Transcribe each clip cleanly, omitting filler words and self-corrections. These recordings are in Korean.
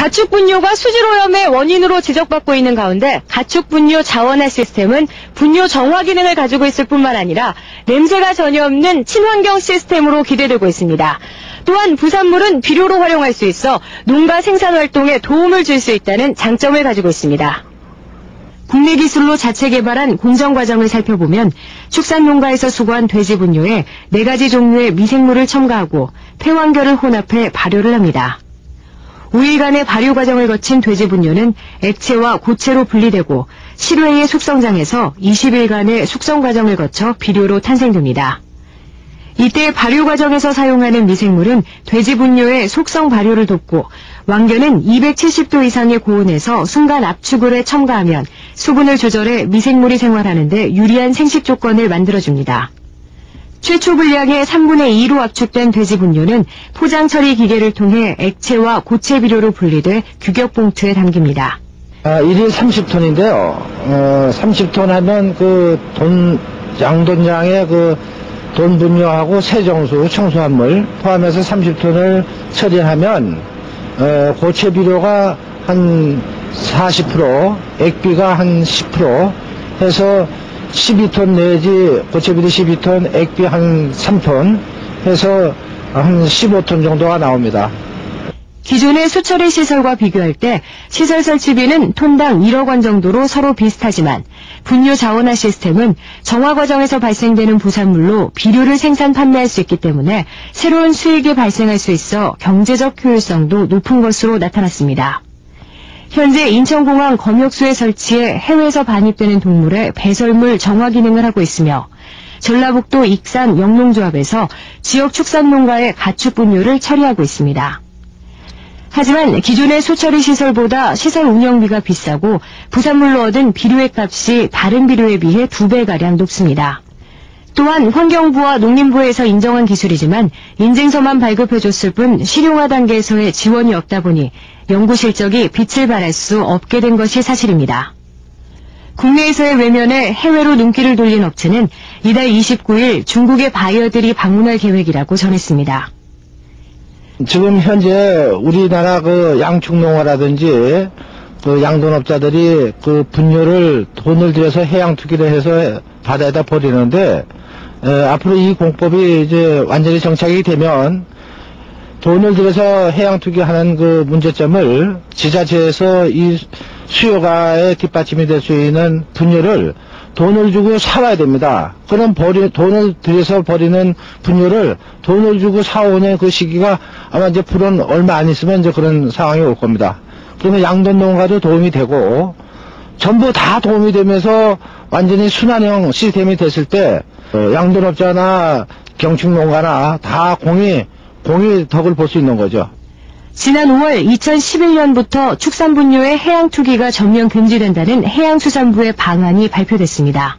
가축 분뇨가 수질 오염의 원인으로 지적받고 있는 가운데 가축 분뇨 자원화 시스템은 분뇨 정화 기능을 가지고 있을 뿐만 아니라 냄새가 전혀 없는 친환경 시스템으로 기대되고 있습니다. 또한 부산물은 비료로 활용할 수 있어 농가 생산 활동에 도움을 줄 수 있다는 장점을 가지고 있습니다. 국내 기술로 자체 개발한 공정 과정을 살펴보면 축산 농가에서 수거한 돼지 분뇨에 4가지 종류의 미생물을 첨가하고 폐완결을 혼합해 발효를 합니다. 5일간의 발효 과정을 거친 돼지 분뇨는 액체와 고체로 분리되고 실외의 숙성장에서 20일간의 숙성 과정을 거쳐 비료로 탄생됩니다. 이때 발효 과정에서 사용하는 미생물은 돼지 분뇨의 속성 발효를 돕고 왕견은 270도 이상의 고온에서 순간 압축을 해 첨가하면 수분을 조절해 미생물이 생활하는 데 유리한 생식 조건을 만들어줍니다. 최초 분량의 3분의 2로 압축된 돼지 분뇨는 포장 처리 기계를 통해 액체와 고체 비료로 분리돼 규격 봉투에 담깁니다. 1일 30톤인데요. 30톤 하면 양돈장에 돈 분뇨하고 세정수, 청소한 물 포함해서 30톤을 처리하면 고체 비료가 한 40%, 액비가 한 10% 해서 12톤 내지 고체 비료 12톤, 액비 한 3톤 해서 한 15톤 정도가 나옵니다. 기존의 수처리 시설과 비교할 때 시설 설치비는 톤당 1억 원 정도로 서로 비슷하지만 분뇨 자원화 시스템은 정화 과정에서 발생되는 부산물로 비료를 생산 판매할 수 있기 때문에 새로운 수익이 발생할 수 있어 경제적 효율성도 높은 것으로 나타났습니다. 현재 인천공항 검역소에 설치해 해외에서 반입되는 동물의 배설물 정화 기능을 하고 있으며 전라북도 익산 영농조합에서 지역 축산농가의 가축 분뇨를 처리하고 있습니다. 하지만 기존의 수처리 시설보다 시설 운영비가 비싸고 부산물로 얻은 비료의 값이 다른 비료에 비해 2배가량 높습니다. 또한 환경부와 농림부에서 인정한 기술이지만 인증서만 발급해줬을 뿐 실용화 단계에서의 지원이 없다 보니 연구 실적이 빛을 발할 수 없게 된 것이 사실입니다. 국내에서의 외면에 해외로 눈길을 돌린 업체는 이달 29일 중국의 바이어들이 방문할 계획이라고 전했습니다. 지금 현재 우리나라 양축농어라든지 양돈업자들이 분뇨를 돈을 들여서 해양 투기를 해서 바다에다 버리는데 앞으로 이 공법이 이제 완전히 정착이 되면 돈을 들여서 해양 투기하는 문제점을 지자체에서 이 수요가의 뒷받침이 될 수 있는 분뇨를 돈을 주고 사와야 됩니다. 그럼 돈을 들여서 버리는 분뇨를 돈을 주고 사오는 그 시기가 아마 이제 불은 얼마 안 있으면 이제 그런 상황이 올 겁니다. 그러면 양돈 농가도 도움이 되고 전부 다 도움이 되면서 완전히 순환형 시스템이 됐을 때 양돈업자나 경축농가나 다 공이 덕을 볼 수 있는 거죠. 지난 5월 2011년부터 축산분뇨의 해양 투기가 전면 금지된다는 해양수산부의 방안이 발표됐습니다.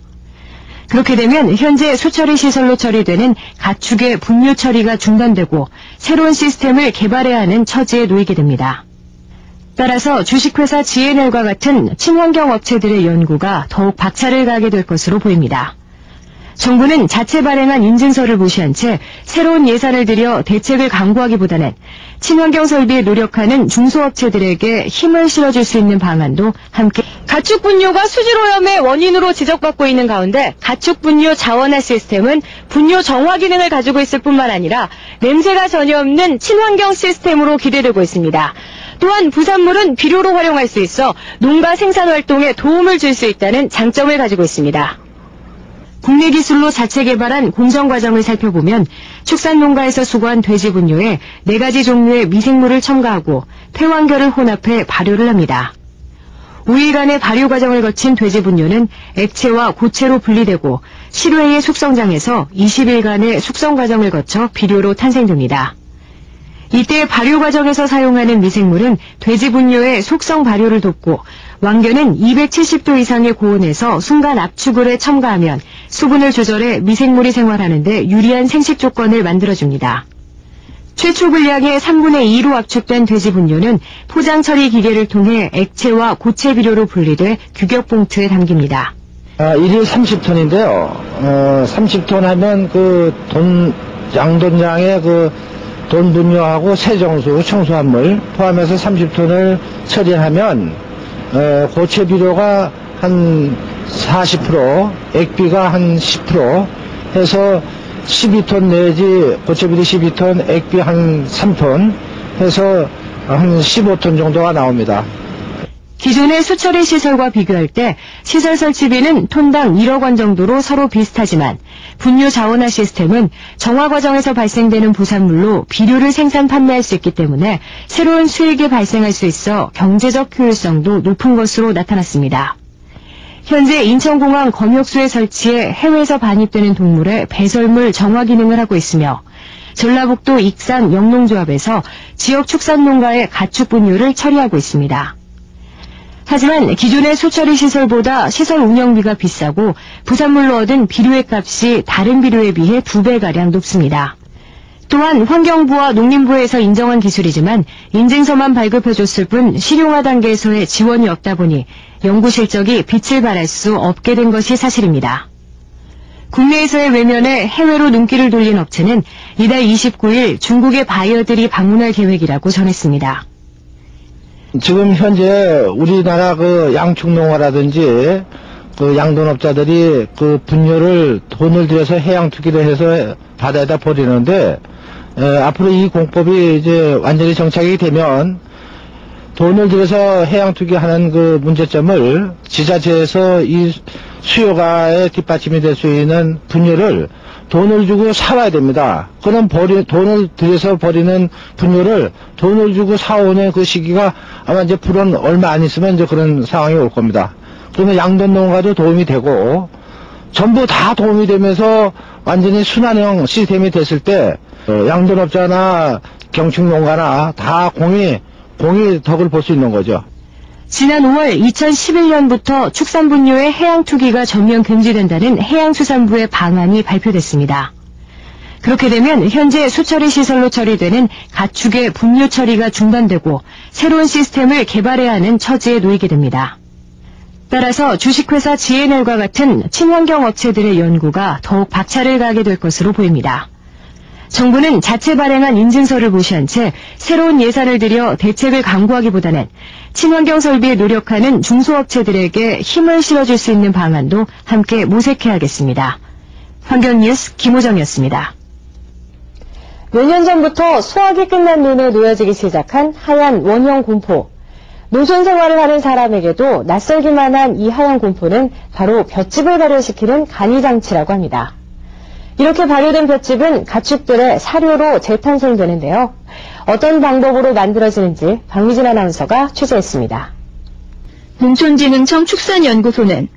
그렇게 되면 현재 수처리 시설로 처리되는 가축의 분뇨 처리가 중단되고 새로운 시스템을 개발해야 하는 처지에 놓이게 됩니다. 따라서 주식회사 GNL과 같은 친환경 업체들의 연구가 더욱 박차를 가하게 될 것으로 보입니다. 정부는 자체 발행한 인증서를 무시한 채 새로운 예산을 들여 대책을 강구하기보다는 친환경 설비에 노력하는 중소업체들에게 힘을 실어줄 수 있는 방안도 함께 가축 분뇨가 수질 오염의 원인으로 지적받고 있는 가운데 가축 분뇨 자원화 시스템은 분뇨 정화 기능을 가지고 있을 뿐만 아니라 냄새가 전혀 없는 친환경 시스템으로 기대되고 있습니다. 또한 부산물은 비료로 활용할 수 있어 농가 생산 활동에 도움을 줄 수 있다는 장점을 가지고 있습니다. 국내 기술로 자체 개발한 공정 과정을 살펴보면 축산 농가에서 수거한 돼지 분뇨에 4가지 종류의 미생물을 첨가하고 폐완결을 혼합해 발효를 합니다. 5일간의 발효 과정을 거친 돼지 분뇨는 액체와 고체로 분리되고 실외의 숙성장에서 20일간의 숙성 과정을 거쳐 비료로 탄생됩니다. 이때 발효 과정에서 사용하는 미생물은 돼지 분뇨의 속성 발효를 돕고 왕견은 270도 이상의 고온에서 순간 압축을 해 첨가하면 수분을 조절해 미생물이 생활하는 데 유리한 생식 조건을 만들어줍니다. 최초 분량의 3분의 2로 압축된 돼지 분뇨는 포장 처리 기계를 통해 액체와 고체 비료로 분리돼 규격 봉투에 담깁니다. 1일 30톤인데요. 30톤 하면 양돈장에 돈 분뇨하고 세정수, 청소한물 포함해서 30톤을 처리하면 고체 비료가 한 40%, 액비가 한 10% 해서 12톤 내지 고체 비료 12톤, 액비 한 3톤 해서 한 15톤 정도가 나옵니다. 기존의 수처리 시설과 비교할 때 시설 설치비는 톤당 1억 원 정도로 서로 비슷하지만 분뇨 자원화 시스템은 정화 과정에서 발생되는 부산물로 비료를 생산 판매할 수 있기 때문에 새로운 수익이 발생할 수 있어 경제적 효율성도 높은 것으로 나타났습니다. 현재 인천공항 검역소에 설치해 해외에서 반입되는 동물의 배설물 정화 기능을 하고 있으며 전라북도 익산 영농조합에서 지역 축산농가의 가축 분뇨를 처리하고 있습니다. 하지만 기존의 소처리 시설보다 시설 운영비가 비싸고 부산물로 얻은 비료의 값이 다른 비료에 비해 2배가량 높습니다. 또한 환경부와 농림부에서 인정한 기술이지만 인증서만 발급해줬을 뿐 실용화 단계에서의 지원이 없다 보니 연구 실적이 빛을 발할 수 없게 된 것이 사실입니다. 국내에서의 외면에 해외로 눈길을 돌린 업체는 이달 29일 중국의 바이어들이 방문할 계획이라고 전했습니다. 지금 현재 우리나라 그 양축농어라든지 그 양돈업자들이 그 분뇨를 돈을 들여서 해양 투기를 해서 바다에다 버리는데 앞으로 이 공법이 이제 완전히 정착이 되면 돈을 들여서 해양 투기하는 그 문제점을 지자체에서 이 수요가에 뒷받침이 될 수 있는 분뇨를 돈을 주고 사와야 됩니다. 그럼 돈을 들여서 버리는 분뇨를 돈을 주고 사오는 그 시기가 아마 이제 불은 얼마 안 있으면 이제 그런 상황이 올 겁니다. 그러면 양돈 농가도 도움이 되고 전부 다 도움이 되면서 완전히 순환형 시스템이 됐을 때 양돈업자나 경축농가나 다 공이 덕을 볼 수 있는 거죠. 지난 5월 2011년부터 축산분뇨의 해양 투기가 전면 금지된다는 해양수산부의 방안이 발표됐습니다. 그렇게 되면 현재 수처리 시설로 처리되는 가축의 분뇨 처리가 중단되고 새로운 시스템을 개발해야 하는 처지에 놓이게 됩니다. 따라서 주식회사 GNL과 같은 친환경 업체들의 연구가 더욱 박차를 가하게 될 것으로 보입니다. 정부는 자체 발행한 인증서를 무시한 채 새로운 예산을 들여 대책을 강구하기보다는 친환경 설비에 노력하는 중소업체들에게 힘을 실어줄 수 있는 방안도 함께 모색해야겠습니다. 환경뉴스 김호정이었습니다. 몇 년 전부터 수확이 끝난 눈에 놓여지기 시작한 하얀 원형 공포. 농촌 생활을 하는 사람에게도 낯설기만 한 이 하얀 공포는 바로 볏짚을 발효시키는 간이장치라고 합니다. 이렇게 발효된 볏짚은 가축들의 사료로 재탄생되는데요. 어떤 방법으로 만들어지는지 박미진 아나운서가 취재했습니다. 농촌진흥청 축산연구소는